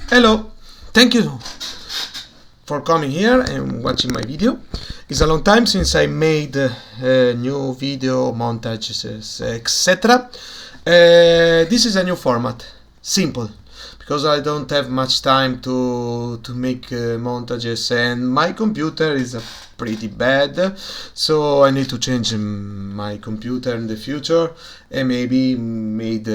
Hello, thank you for coming here and watching my video. It's a long time since I made new video montages, etc. This is a new format, simple, because I don't have much time to make montages, and my computer is pretty bad, so I need to change my computer in the future and maybe made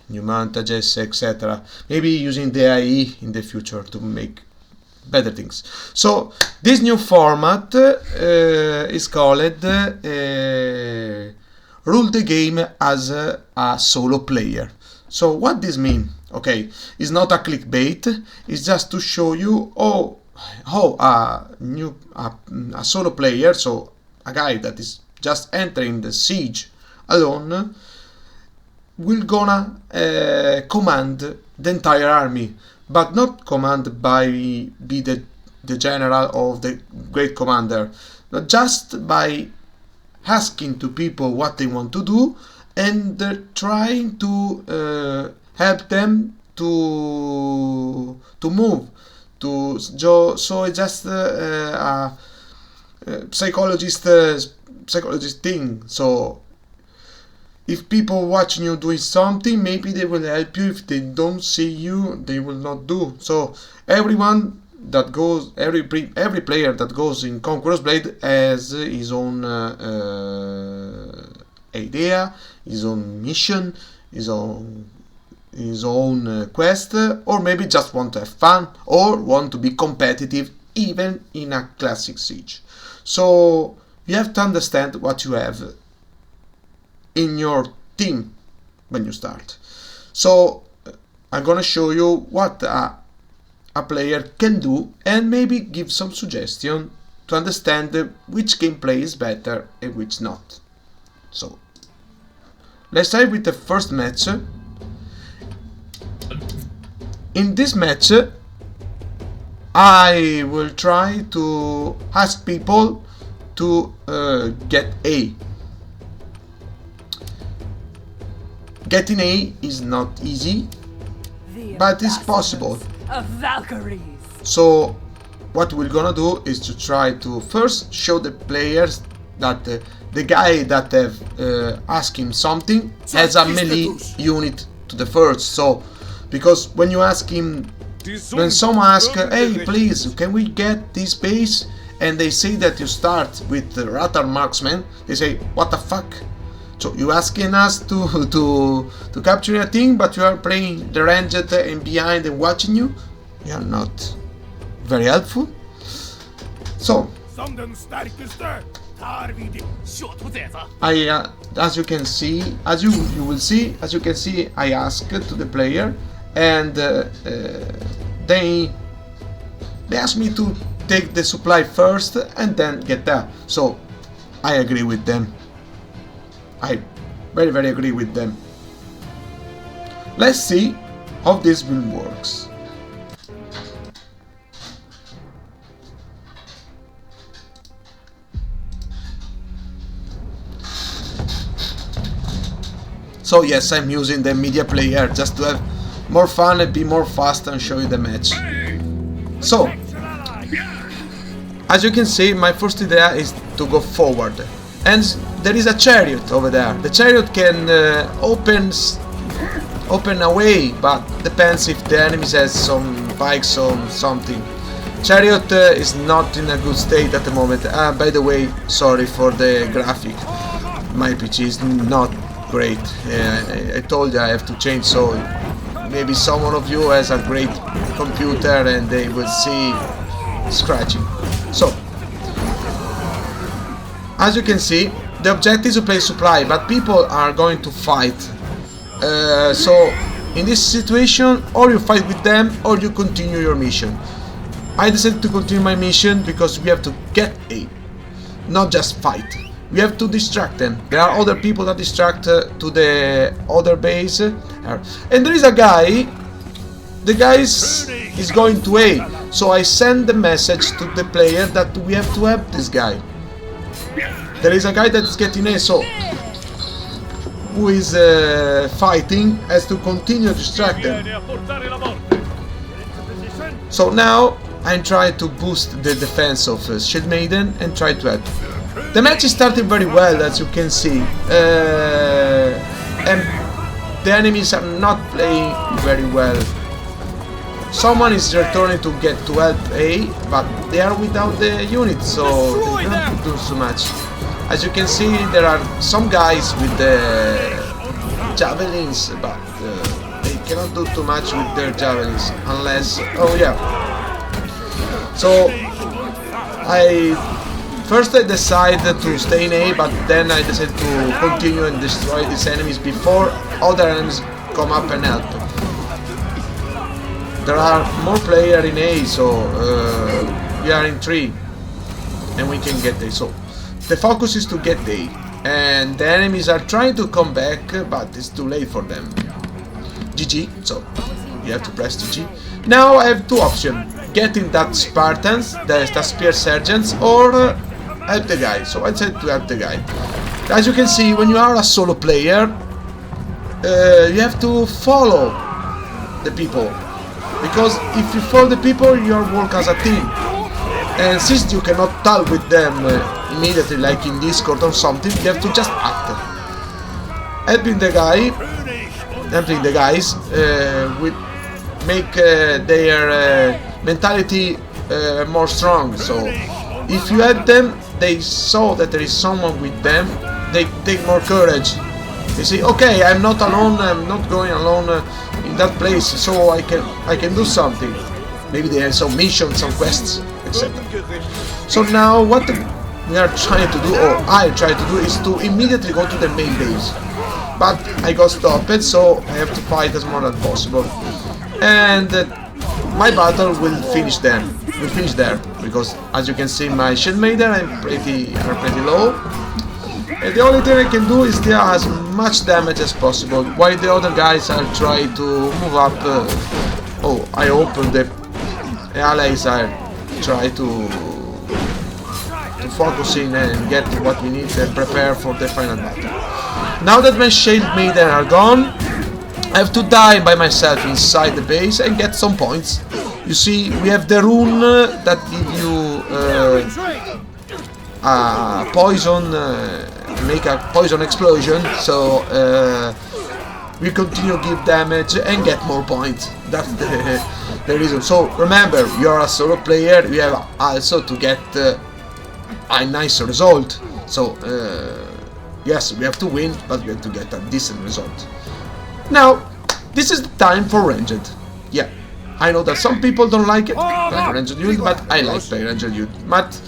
new montages, etc. Maybe using the AI in the future to make better things. So this new format is called rule the game as a solo player. So what this mean? Okay, it's not a clickbait. It's just to show you how a solo player, so a guy that is just entering the siege alone, will gonna command the entire army, but not command by be the general or the great commander, but just by asking to people what they want to do and trying to help them to move to so it's just a psychologist thing. So if people watching you doing something, maybe they will help you. If they don't see you, they will not do. So everyone that goes, every player that goes in Conqueror's Blade has his own idea, his own mission, his own quest, or maybe just want to have fun or want to be competitive even in a classic siege. So you have to understand what you have in your team when you start. So I'm gonna show you what a player can do and maybe give some suggestion to understand which gameplay is better and which not. So let's start with the first match. In this match I will try to ask people to get A. Getting A is not easy, but it's possible. So what we're gonna do is to try to first show the players that the guy that have asked him something has a melee unit to the first. So because when you ask him, when someone asks, hey please can we get this base, and they say that you start with the Ratar Marksman, they say what the fuck. So you asking us to capture a thing, but you are playing the ranged and behind and watching you. You are not very helpful. So I as you can see, as you will see, as you can see, I ask to the player, and they ask me to take the supply first and then get there. So I agree with them. I very agree with them. Let's see how this will works. So yes, I'm using the media player just to have more fun and be more fast and show you the match. So as you can see, my first idea is to go forward, and there is a chariot over there. The chariot can open a way, but depends if the enemies has some bikes or something. Chariot is not in a good state at the moment. By the way, sorry for the graphic. My PC is not great. I told you I have to change, so maybe someone of you has a great computer and they will see scratching. So as you can see, the objective is to play supply, but people are going to fight. So in this situation, or you fight with them or you continue your mission. I decided to continue my mission because we have to get A, not just fight. We have to distract them. There are other people that distract to the other base, and there is a guy. The guy is going to A, so I send the message to the player that we have to help this guy. There is a guy that is getting A, so who is fighting has to continue to distract them. So now I'm trying to boost the defense of Shield Maiden and try to help. The match is starting very well, as you can see, and the enemies are not playing very well. Someone is returning to help A, but they are without the unit, so they can't do so much. As you can see, there are some guys with the javelins, but they cannot do too much with their javelins unless... oh yeah. So first I decided to stay in A, but then I decided to continue and destroy these enemies before other enemies come up and help. There are more players in A, so we are in 3 and we can get A. So the focus is to get A, and the enemies are trying to come back, but it's too late for them. GG, so you have to press GG. Now I have two options: getting that Spartans, the Spear Sergeants, or help the guy. So I said to help the guy. As you can see, when you are a solo player, you have to follow the people, because if you follow the people, you work as a team. And since you cannot talk with them immediately, like in Discord or something, you have to just act. Helping the guys will make their mentality more strong. So if you help them, they saw that there is someone with them, they take more courage. They say, okay, I'm not alone, I'm not going alone in that place, so I can do something. Maybe they have some missions, some quests, etc. So now what we are trying to do, or I try to do, is to immediately go to the main base. But I got stopped, so I have to fight as much as possible. And my battle will finish there. Because as you can see, my Shield Maiden are pretty low. And the only thing I can do is deal as much damage as possible, while the other guys are trying to move up. Oh, I opened the allies are try to focus in and get what we need and prepare for the final battle. Now that my Shield Maiden are gone, I have to die by myself inside the base and get some points. You see, we have the rune that give you poison, make a poison explosion, so we continue to give damage and get more points. That's the reason. So remember, you are a solo player, you have also to get a nice result. So yes, we have to win, but we have to get a decent result. Now, this is the time for ranged. Yeah, I know that some people don't like it, like ranged unit, but I like playing ranged unit. But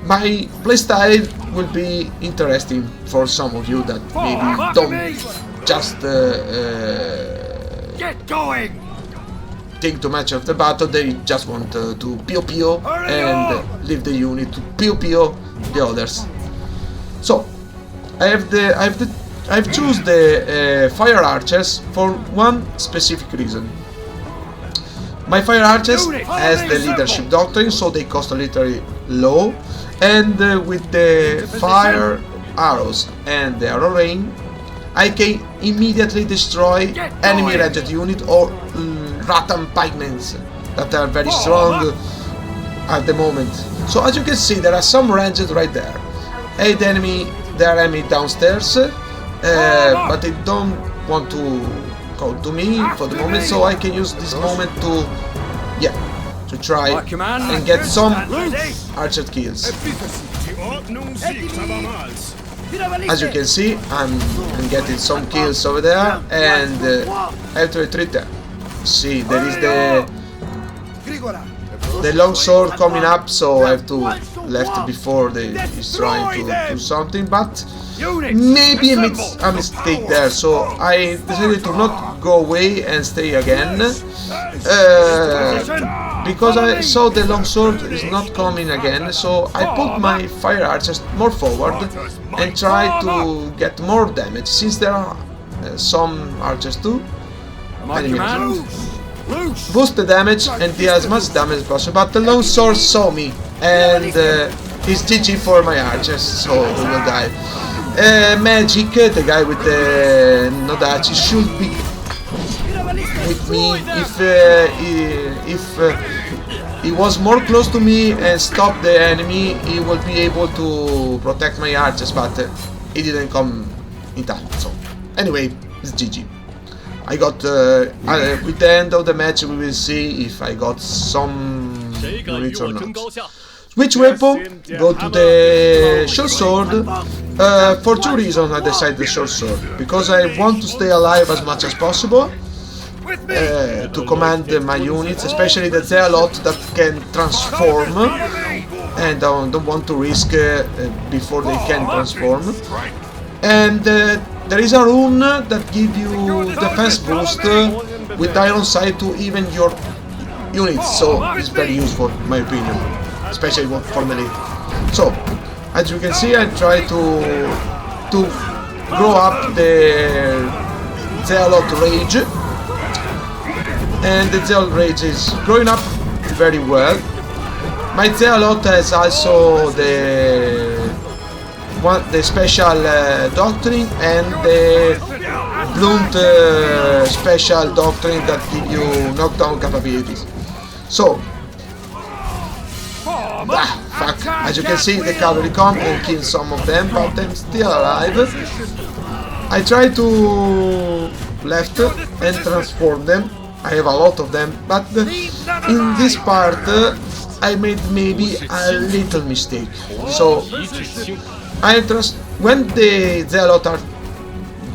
my playstyle will be interesting for some of you that maybe don't just think too much of the battle. They just want to PO and leave the unit to PO the others. So I've choose the fire archers for one specific reason. My fire archers has the leadership doctrine, so they cost a little low, and with the fire arrows and the arrow rain, I can immediately destroy enemy ranged unit or Rattan pikemen that are very strong at the moment. So as you can see, there are some ranged right there. And there are enemy downstairs, but they don't want to go to me for the moment, so I can use this moment to try and get some archer kills. As you can see, I'm getting some kills over there, and I have to retreat there. See, there is the long sword coming up, so I have to left before he's trying to do something, but maybe a mistake there, so I decided to not go away and stay again, because I saw the long sword is not coming again, so I put my fire archers more forward and try to get more damage, since there are some archers too. Boost the damage and deal as much damage as possible, but the long sword saw me, and he's GG for my archers, so he will die. Magic, the guy with the Nodachi, should be with me, if he was more close to me and stopped the enemy, he would be able to protect my archers, but he didn't come in time. So anyway, it's GG. I got with the end of the match we will see if I got some units or not. Switch weapon, go to the short sword. For two reasons I decided the short sword. Because I want to stay alive as much as possible, to command my units, especially the Zealot that can transform, and don't want to risk before they can transform. And there is a rune that gives you defense boost with iron sight to even your units, so it's very useful in my opinion, especially for melee. So as you can see, I try to grow up the Zealot Rage, and the Zealot Rage is growing up very well. My Zealot has also the special doctrine and the blunt special doctrine that give you knockdown capabilities. So fuck, as you can see, the cavalry come and kill some of them, but I'm still alive. I try to left and transform them. I have a lot of them, but in this part I made maybe a little mistake. So when the Zealot are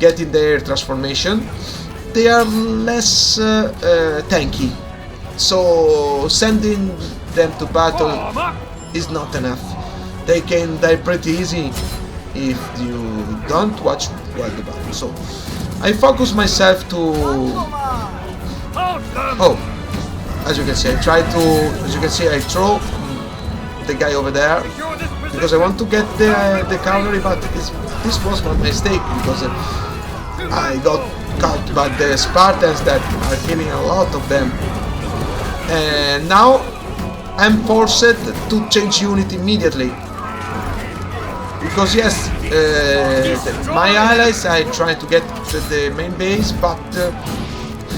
getting their transformation, they are less tanky. So sending them to battle is not enough. They can die pretty easy if you don't watch well the battle. So I focus myself to. Oh, as you can see, I throw the guy over there because I want to get the cavalry, but this was my mistake because I got caught by the Spartans that are killing a lot of them, and now I'm forced to change unit immediately because yes, my allies I try to get to the main base, but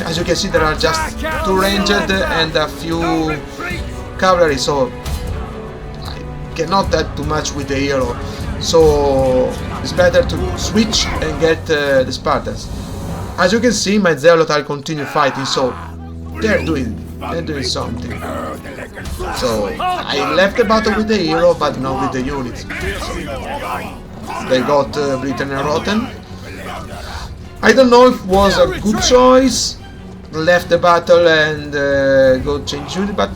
as you can see, there are just 2 ranged and a few cavalry, so I cannot help too much with the hero. So it's better to switch and get the Spartans. As you can see, my Zealot are continue fighting, so they're doing something. So I left the battle with the hero, but not with the units. They got Britain and Rotten. I don't know if it was a good choice. Left the battle and go change unit, but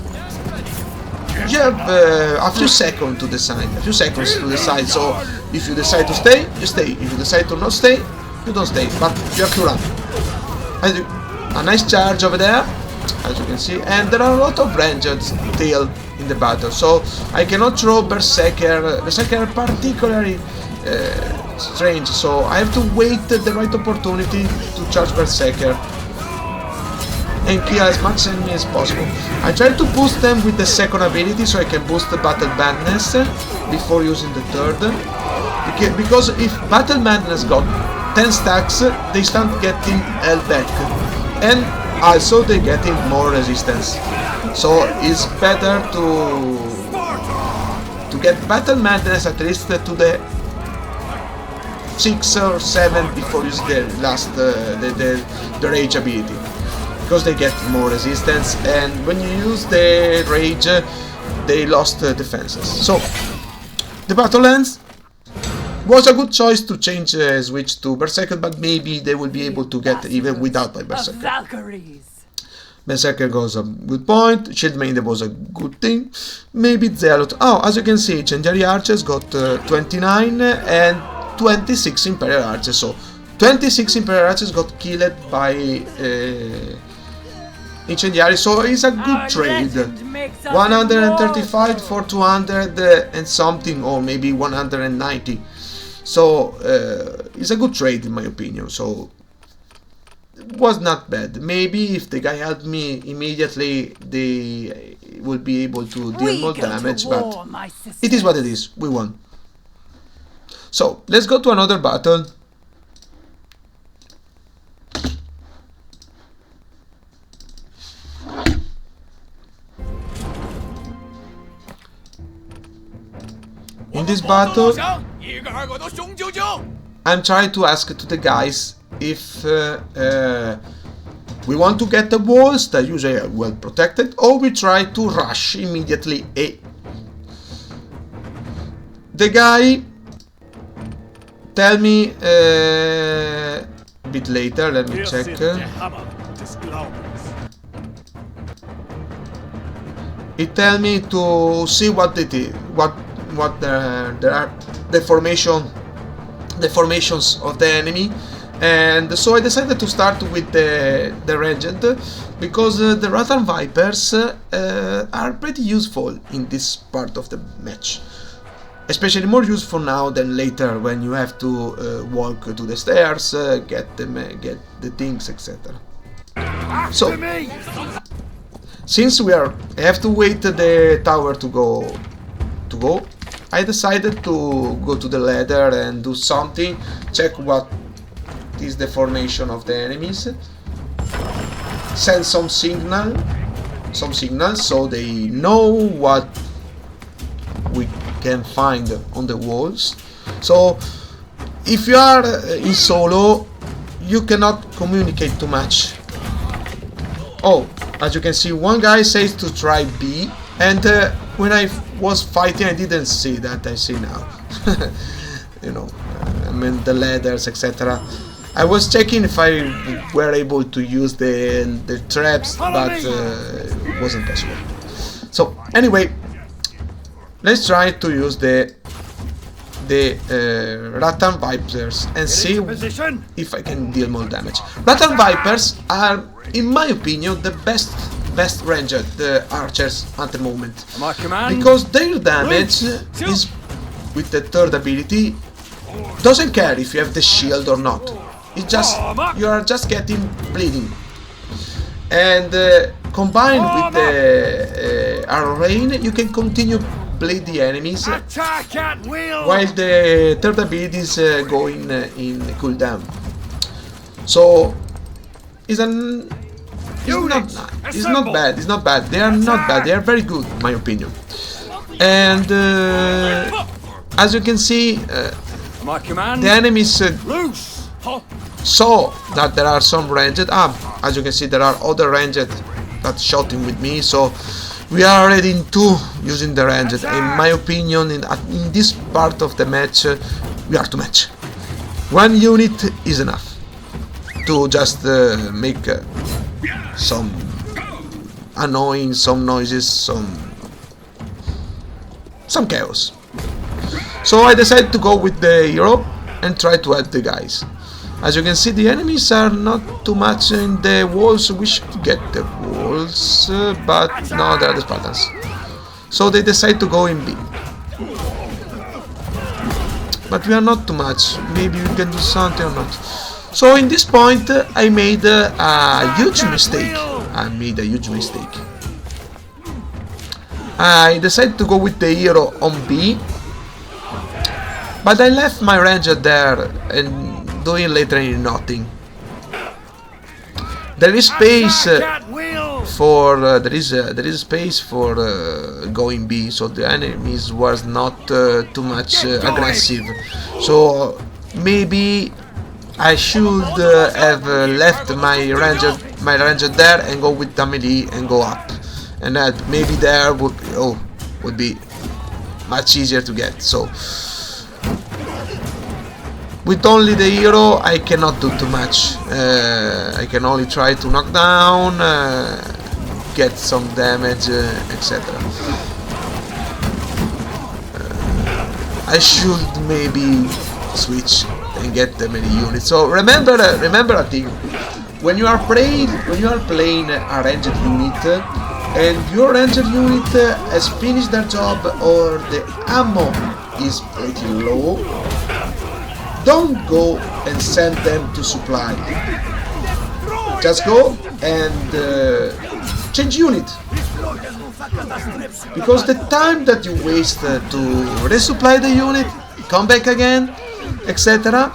you have a few seconds to decide. So if you decide to stay, you stay. If you decide to not stay, you don't stay. But you have to run. A nice charge over there, as you can see, and there are a lot of ranged still in the battle. So I cannot throw Berserker. Berserker are particularly strange. So I have to wait the right opportunity to charge Berserker and kill as much enemy as possible. I try to boost them with the second ability so I can boost the Battle Madness before using the third. Because if Battle Madness got 10 stacks, they start getting health back. And also they getting more resistance. So it's better to get Battle Madness at least to the 6 or 7 before using the last the Rage ability. Because they get more resistance, and when you use the Rage, they lost defenses. So the battle ends. Was a good choice to change switch to Berserker, but maybe they will be able to get even without my Berserker. Berserker goes a good point. Shield Maiden was a good thing. Maybe Zealot. Oh, as you can see, Incendiary Archers got 29 and 26 Imperial Archers. So 26 Imperial Archers got killed by Incendiary, so it's a good trade. 135 for 200 and something, or maybe 190. So it's a good trade in my opinion. So it was not bad. Maybe if the guy helped me immediately, they will be able to deal more damage. But it is what it is. We won. So let's go to another battle. in this battle, I'm trying to ask to the guys if we want to get the walls that usually are well protected, or we try to rush immediately A. The guy tell me a bit later, let me check. He tell me to see what it is, what there are the formations of the enemy, and so I decided to start with the ranged, because the Rattan Vipers are pretty useful in this part of the match. Especially more useful now than later, when you have to walk to the stairs, get the things, etc. So, since I have to wait the tower to go, I decided to go to the ladder and do something, check what is the formation of the enemies, send some signals so they know what we can find on the walls. So if you are in solo, you cannot communicate too much. Oh, as you can see, one guy says to try B, and when I was fighting I didn't see that, I see now. You know, I mean the ladders, etc. I was checking if I were able to use the traps, but it wasn't possible. So anyway, let's try to use the Rattan Vipers and see if I can deal more damage. Rattan Vipers are, in my opinion, the best ranged archers at the moment, because their damage is, with the third ability, doesn't care if you have the shield or not. It's just, you are just getting bleeding, and combined with the arrow rain, you can continue bleed the enemies while the third ability is going in cooldown. So it's not bad. They are not bad. They are very good, in my opinion. And as you can see, the enemies saw that there are some ranged. As you can see, there are other ranged that shooting with me. So we are already in 2 using the ranged. In my opinion, in this part of the match, we are too much. 1 unit is enough to just make some annoying, some noises, some chaos. So I decided to go with the hero and try to help the guys. As you can see, the enemies are not too much in the walls. We should get the walls, but no, they are the Spartans. So they decide to go in B. But we are not too much. Maybe we can do something or not. So in this point, I made a huge mistake. I decided to go with the hero on B, but I left my ranger there and doing literally nothing. There is space for space for going B, so the enemies was not too much aggressive. So maybe I should have left my ranger there and go with the melee and go up, and that maybe there would be much easier to get. So with only the hero, I cannot do too much. I can only try to knock down, get some damage, etc. I should maybe switch and get the many units. So remember a thing: when you are playing a ranged unit, and your ranged unit has finished their job or the ammo is pretty low, don't go and send them to supply. Just go and change unit, because the time that you waste to resupply the unit, come back again, etc.,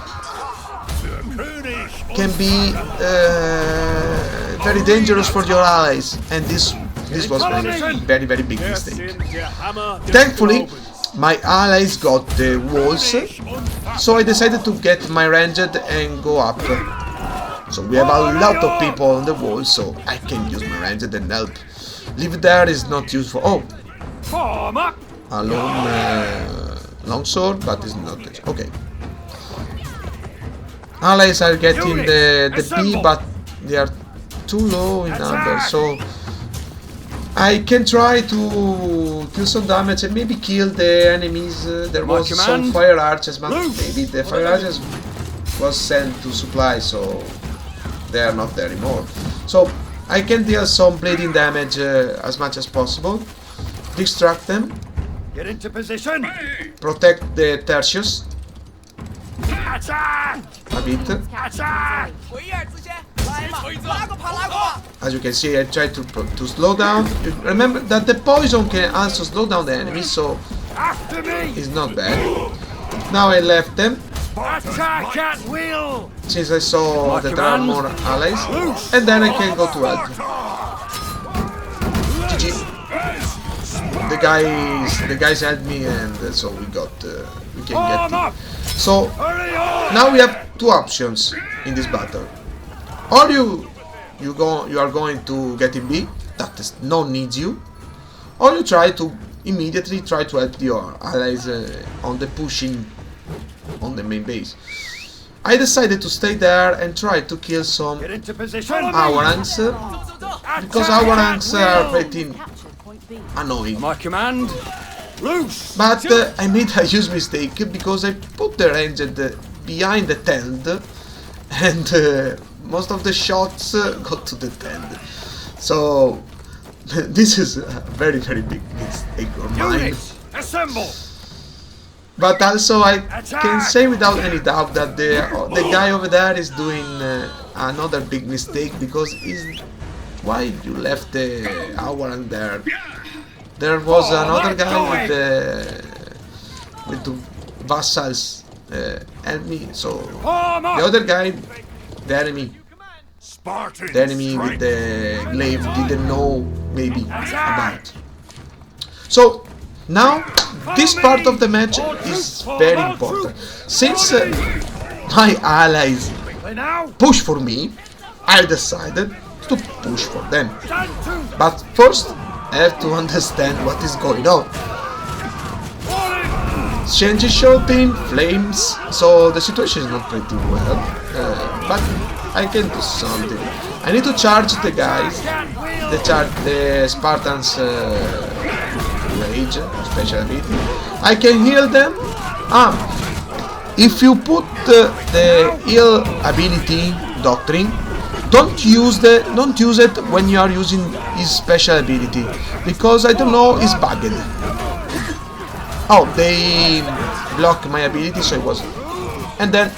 can be very dangerous for your allies, and this was a very big mistake. Thankfully, my allies got the walls, so I decided to get my ranged and go up. So we have a lot of people on the wall, so I can use my ranged and help. Leave there is not useful. Oh, a long sword, but it's not good. Okay. Allies are getting the B, but they are too low in number, so I can try to kill some damage and maybe kill the enemies. There was some fire archers, but maybe the fire archers was sent to supply, so they are not there anymore. So I can deal some bleeding damage as much as possible, distract them, get into position, protect the tertius a bit. As you can see, I try to slow down. Remember that the poison can also slow down the enemy, so it's not bad. Now I left them, since I saw that there are more allies, and then I can go to help. GG. The guys helped me, and so we can get it. So now we have two options in this battle. Or you are going to get in B, that is no needs you, or you try to immediately try to help your allies on the pushing on the main base. I decided to stay there and try to kill some Awarangs, because Awarangs are pretty annoying. My command, loose. But I made a huge mistake because I put the ranged behind the tent, and most of the shots got to the tent. So this is a very big mistake of mine. Assemble. But also I can say without any doubt that the guy over there is doing another big mistake, because why you left the Awarang there? There was another guy with the vassals help me. So the other guy, the enemy with the glaive didn't know maybe about. So now this part of the match is very important. Since my allies push for me, I decided to push for them. But first I have to understand what is going on. Change is shooting, flames, so the situation is not pretty well, but I can do something. I need to charge the guys, the Spartans rage, special ability. I can heal them. If you put the heal ability doctrine, don't use it when you are using his special ability, because I don't know, it's bugged. Oh, they block my ability, so it was, and then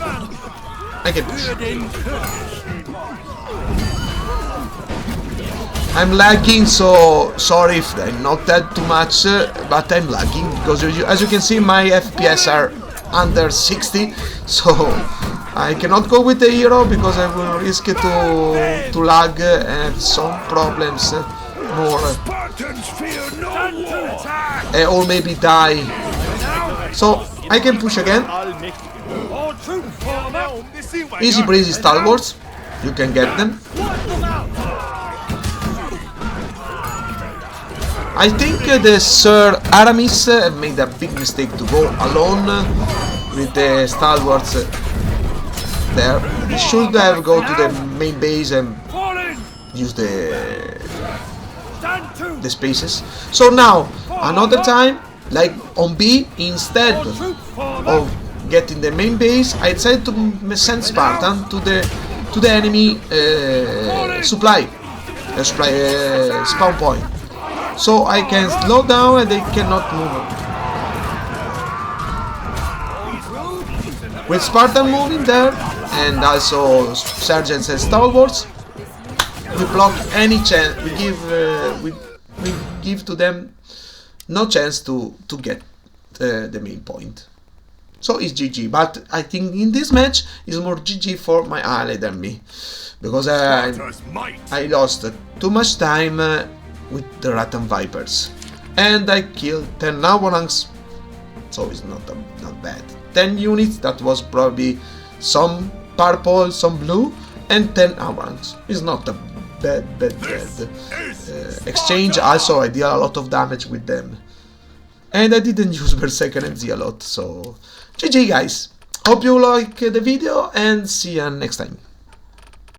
I can push. I'm lagging, so sorry if I not that too much, but I'm lagging because as you can see my FPS are under 60, so I cannot go with the hero because I will risk to lag and have some problems more, or maybe die. So I can push again. Easy breezy stalwarts, you can get them. I think the Sir Aramis made a big mistake to go alone with the stalwarts there. He should have go to the main base and use the spaces. So now another time, like on B, instead of getting the main base, I decided to send Spartan to the enemy spawn point, so I can slow down and they cannot move. With Spartan moving there and also sergeants and stalwarts, we block any chance. We give to them no chance to get the main point. So it's GG, but I think in this match is more GG for my ally than me, because I lost too much time with the Rattan Vipers, and I killed 10 Awarangs so it's not bad. 10 units, that was probably some purple, some blue, and 10 orange. It's not a bad. Exchange also, I deal a lot of damage with them. And I didn't use Berserker and Z a lot, so GG guys. Hope you like the video and see you next time.